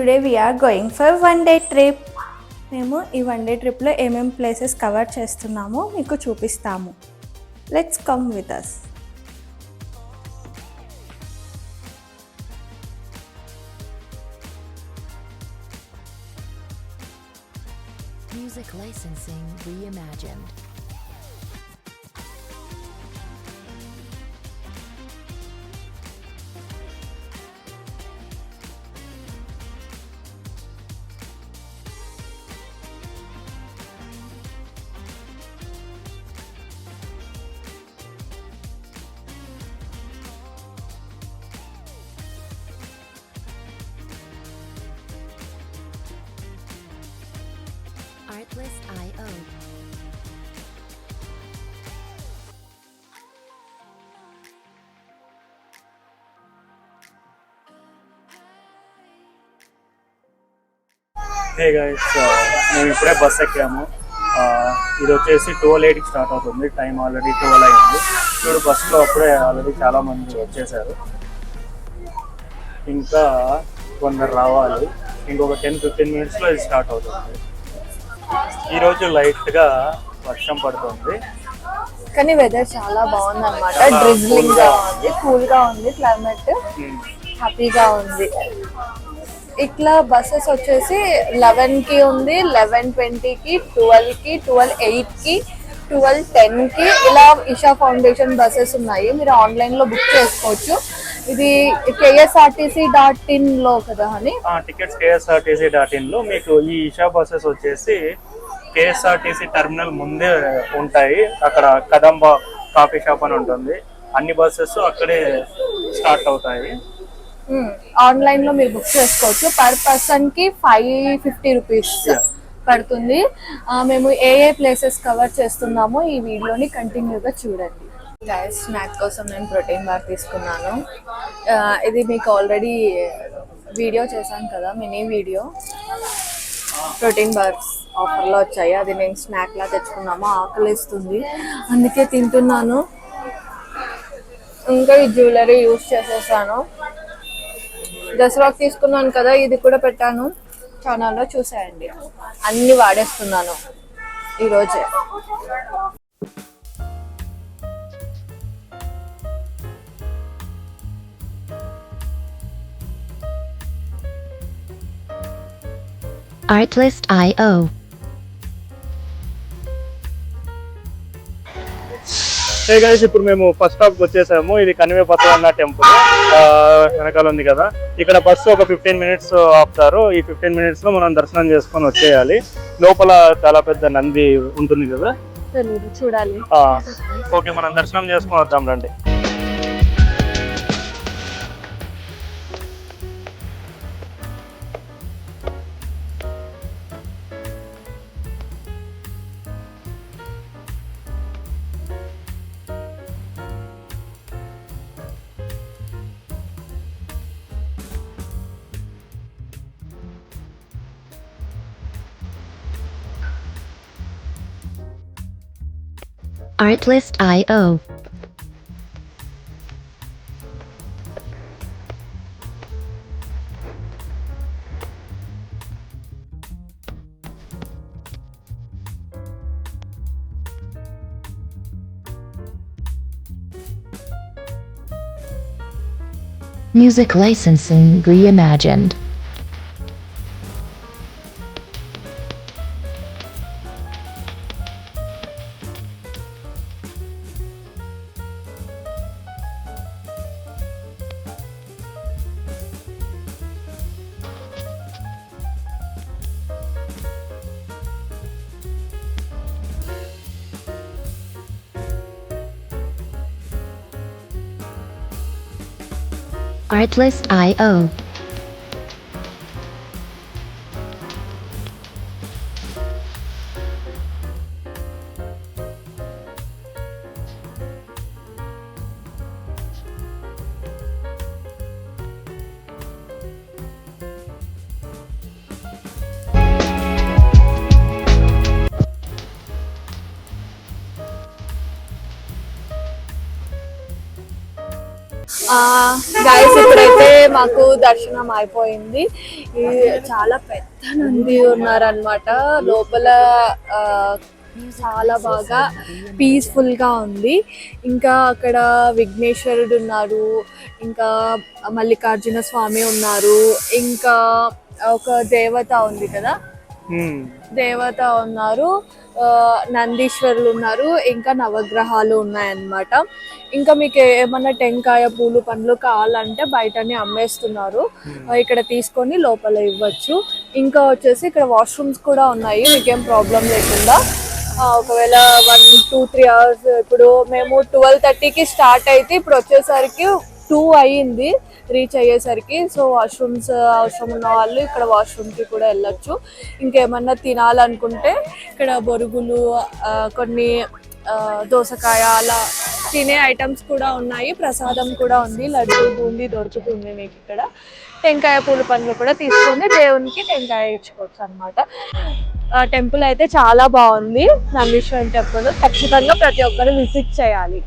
Today we are going for one day trip. మేము ఈ one day ట్రిప్లో ఏమేమి ప్లేసెస్ కవర్ చేస్తున్నామో మీకు చూపిస్తాము. Let's come with us. Music licensing reimagined. Artlist.io. Hey guys, మేము ఇప్పుడే బస్ ఎక్కాము. ఇది వచ్చేసి 12:08కి స్టార్ట్ అవుతుంది. టైం ఆల్రెడీ 12 అయింది. ఇప్పుడు బస్సులో అప్పుడే ఆల్రెడీ చాలా మంది వచ్చేసారు. ఇంకా కొందరు రావాలి. ఇంకొక 10-15 మినిట్స్లో ఇది స్టార్ట్ అవుతుంది. ఈరోజు లైట్గా వర్షం పడుతుంది, కానీ వెదర్ చాలా బాగుంది అనమాట. డ్రిజ్లింగ్ గా ఉంది, కూల్ గా ఉంది, క్లైమేట్ హ్యాపీగా ఉంది. ఇట్లా బస్సెస్ వచ్చేసి 11 కి ఉంది, 11:20 కి, 12 కి, 12:08 కి, 12:10 కి ఇలా ఇషా ఫౌండేషన్ బస్సెస్ ఉన్నాయి. మీరు ఆన్లైన్ లో బుక్ చేసుకోవచ్చు. ఇది KSRTC.in లో కదా అని టికెట్స్ KSRTC.in లో మీకు ఈ ఇషా బస్సెస్ వచ్చేసి KSRTC టెర్మినల్ ముందే ఉంటాయి. అక్కడ కదంబ కాఫీ షాప్ అని ఉంటుంది. అన్ని బస్సెస్ అక్కడే స్టార్ట్ అవుతాయి. ఆన్లైన్ లో మీరు బుక్ చేసుకోవచ్చు. పర్ పర్సన్ కి 550 రూపీస్ పడుతుంది. మేము ఏ ప్లేసెస్ కవర్ చేస్తున్నామో ఈ వీడియోని కంటిన్యూగా చూడండి. గైస్, స్నాక్ కోసం నేను ప్రోటీన్ బార్ తీసుకున్నాను. ఇది మీకు ఆల్రెడీ వీడియో చేశాను కదా, మినీ వీడియో. ప్రోటీన్ బార్స్ ఆఫర్లో వచ్చాయి. అది నేను స్నాక్ లా తెచ్చుకున్నాము. ఆకలిస్తుంది, అందుకే తింటున్నాను. ఇంకా ఈ జ్యువెలరీ యూజ్ చేసేసాను. దసరాకి తీసుకున్నాను కదా, ఇది కూడా పెట్టాను ఛానల్లో, చూసేయండి. అన్ని వాడేస్తున్నాను ఈరోజే. Artlist.io. హే గైస్, ఇప్పుడు మేము ఫస్ట్ స్టాప్ వచ్చేసాము. ఇది కనివేపత్రన్న టెంపుల్ వెనకాల ఉంది కదా. ఇక్కడ బస్సు ఒక 15 మినిట్స్ ఆపుతారు. ఈ 15 మినిట్స్ లో మనం దర్శనం చేసుకొని వచ్చేయాలి. లోపల చాలా పెద్ద నంది ఉంటుంది కదా, చూడాలి. ఓకే, మనం దర్శనం చేసుకొని వద్దాం రండి. Artlist.io. Music licensing reimagined. Artlist.io. Guys ఇప్పుడైతే మాకు దర్శనం అయిపోయింది. చాలా పెద్ద నంది ఉన్నారనమాట లోపల. చాలా బాగా పీస్ఫుల్ గా ఉంది. ఇంకా అక్కడ విఘ్నేశ్వరుడు ఉన్నారు, ఇంకా మల్లికార్జున స్వామి ఉన్నారు, ఇంకా ఒక దేవత ఉంది కదా, దేవత ఉన్నారు, నందీశ్వరులు ఉన్నారు, ఇంకా నవగ్రహాలు ఉన్నాయన్నమాట. ఇంకా మీకు ఏమన్నా టెంకాయ పూలు పండ్లు కావాలంటే బయటనే అమ్మేస్తున్నారు, ఇక్కడ తీసుకొని లోపల ఇవ్వచ్చు. ఇంకా వచ్చేసి ఇక్కడ వాష్రూమ్స్ కూడా ఉన్నాయి, మీకేం ప్రాబ్లం లేకుండా. ఒకవేళ 1-2-3 అవర్స్, ఇప్పుడు మేము 12:30కి స్టార్ట్ అయితే ఇప్పుడు వచ్చేసరికి 2 అయ్యింది రీచ్ అయ్యేసరికి. సో వాష్రూమ్స్ అవసరం ఉన్న వాళ్ళు ఇక్కడ వాష్రూమ్కి కూడా వెళ్ళొచ్చు. ఇంకేమన్నా తినాలనుకుంటే ఇక్కడ బొరుగులు, కొన్ని దోసకాయ అలా తినే ఐటమ్స్ కూడా ఉన్నాయి. ప్రసాదం కూడా ఉంది, లడ్డు బూందీ దొరుకుతుంది మీకు ఇక్కడ. టెంకాయ పూల పండ్లు కూడా తీసుకొని దేవునికి టెంకాయ ఇచ్చుకోవచ్చు అనమాట. టెంపుల్ అయితే చాలా బాగుంది, నందీశ్వరం టెంపుల్. ఖచ్చితంగా ప్రతి ఒక్కరు విజిట్ చేయాలి.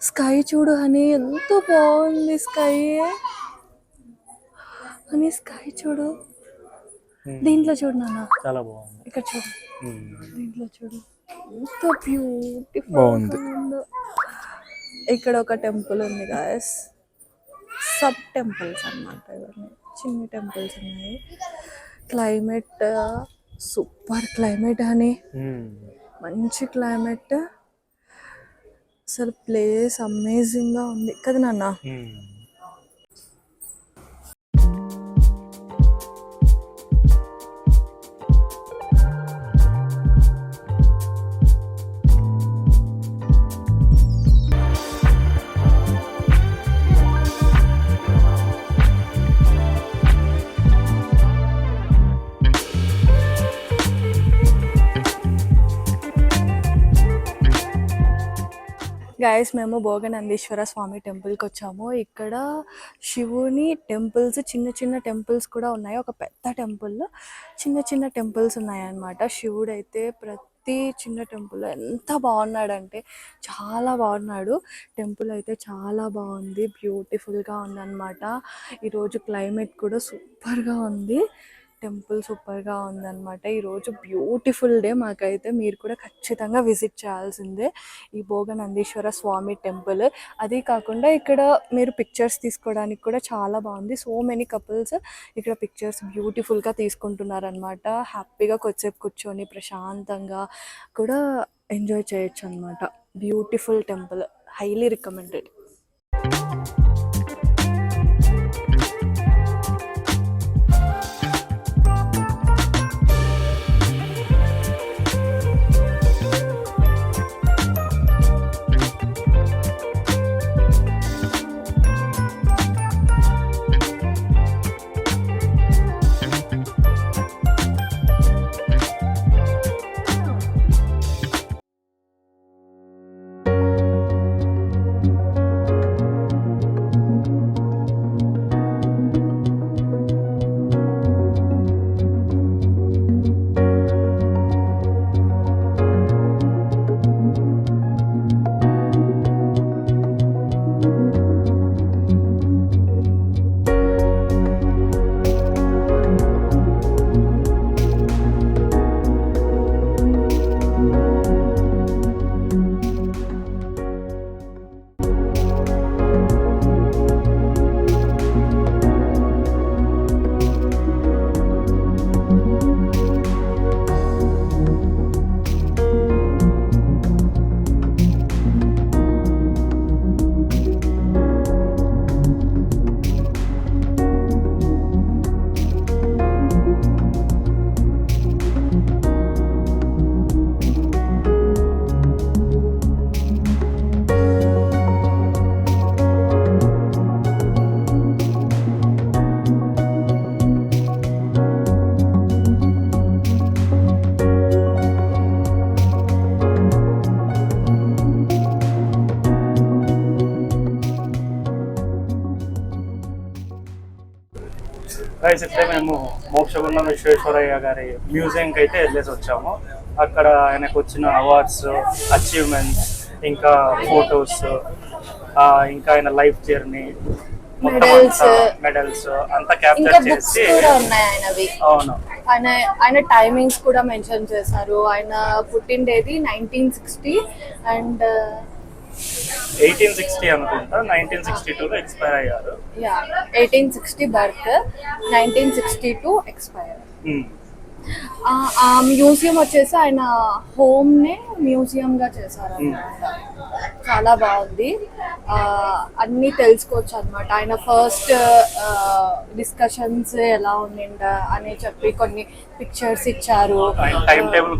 స్కై చూడు హనీ, ఎంత బాగుంది స్కై. హనీ స్కై చూడు. దీంట్లో చూడు నాన్న, చాలా బాగుంది. ఇక్కడ చూడు, దీంట్లో చూడు ఎంత బ్యూటిఫుల్ బాగుంది. ఇక్కడ ఒక టెంపుల్ ఉంది గాయస్, సబ్ టెంపుల్స్ అన్నమాట. ఇవన్నీ చిన్ని టెంపుల్స్ ఉన్నాయి. క్లైమేట్ సూపర్ క్లైమేట్ అని, మంచి క్లైమేట్, అసలు ప్లేస్ అమేజింగ్గా ఉంది కదా నాన్న. గైస్ మేము భోగనందీశ్వర స్వామి టెంపుల్కి వచ్చాము. ఇక్కడ శివుని టెంపుల్స్, చిన్న చిన్న టెంపుల్స్ కూడా ఉన్నాయి. ఒక పెద్ద టెంపుల్లో చిన్న చిన్న టెంపుల్స్ ఉన్నాయన్నమాట. శివుడు అయితే ప్రతి చిన్న టెంపుల్ ఎంత బాగున్నాడంటే చాలా బాగున్నాడు. టెంపుల్ అయితే చాలా బాగుంది, బ్యూటిఫుల్గా ఉందన్నమాట. ఈరోజు క్లైమేట్ కూడా సూపర్గా ఉంది, టెంపుల్ సూపర్గా ఉందన్నమాట. ఈరోజు బ్యూటిఫుల్ డే మాకైతే. మీరు కూడా ఖచ్చితంగా విజిట్ చేయాల్సిందే ఈ భోగనందీశ్వర స్వామి టెంపుల్. అది కాకుండా ఇక్కడ మీరు పిక్చర్స్ తీసుకోవడానికి కూడా చాలా బాగుంది. సో మెనీ కపుల్స్ ఇక్కడ పిక్చర్స్ బ్యూటిఫుల్గా తీసుకుంటున్నారనమాట. హ్యాపీగా కొద్దిసేపు కూర్చొని ప్రశాంతంగా కూడా ఎంజాయ్ చేయొచ్చు అనమాట. Beautiful temple, highly recommended. Guys ఇప్పుడే మేము మోక్షగుండం విశ్వేశ్వరయ్య గారి మ్యూజియంకి అయితే వెళ్ళేసి వచ్చాము. అక్కడ ఆయనకు వచ్చిన అవార్డ్స్, అచీవ్మెంట్స్, ఇంకా ఫొటోస్, ఇంకా ఆయన లైఫ్ జర్నీ, మెడల్స్ అంతా క్యాప్చర్ చేసి అవును ఆయన టైమింగ్స్ కూడా మెన్షన్ చేశారు. ఆయన పుట్టిండేది 1960 అండ్ 1860 అనుకుంటా, 1962లో ఎక్స్పైర్ అయ్యారు. 1860 బర్త్, 1962 ఎక్స్పైర్. ఆ మ్యూజియం వచ్చేసి ఆయన హోమ్ నే మ్యూజియం గా చేశారు అన్నమాట. చాలా బాగుంది, అన్ని తెలుసుకోవచ్చు అనమాట. ఆయన ఫస్ట్ డిస్కషన్స్ ఎలా ఉండిండ అని చెప్పి కొన్ని పిక్చర్స్ ఇచ్చారు, టైం టేబుల్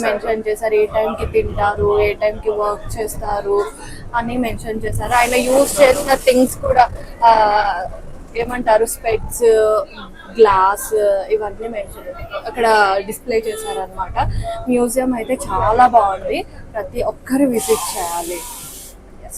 మెన్షన్ చేశారు, ఏ టైంకి తింటారు, ఏ టైంకి వర్క్ చేస్తారు అని మెన్షన్ చేశారు. ఆయన యూజ్ చేసిన థింగ్స్ కూడా ఏమంటారు, స్పెట్స్, గ్లాస్, ఇవన్నీ మెన్షన్ అక్కడ డిస్ప్లే చేశారనమాట. మ్యూజియం అయితే చాలా బాగుంది, ప్రతి ఒక్కరు విజిట్ చేయాలి.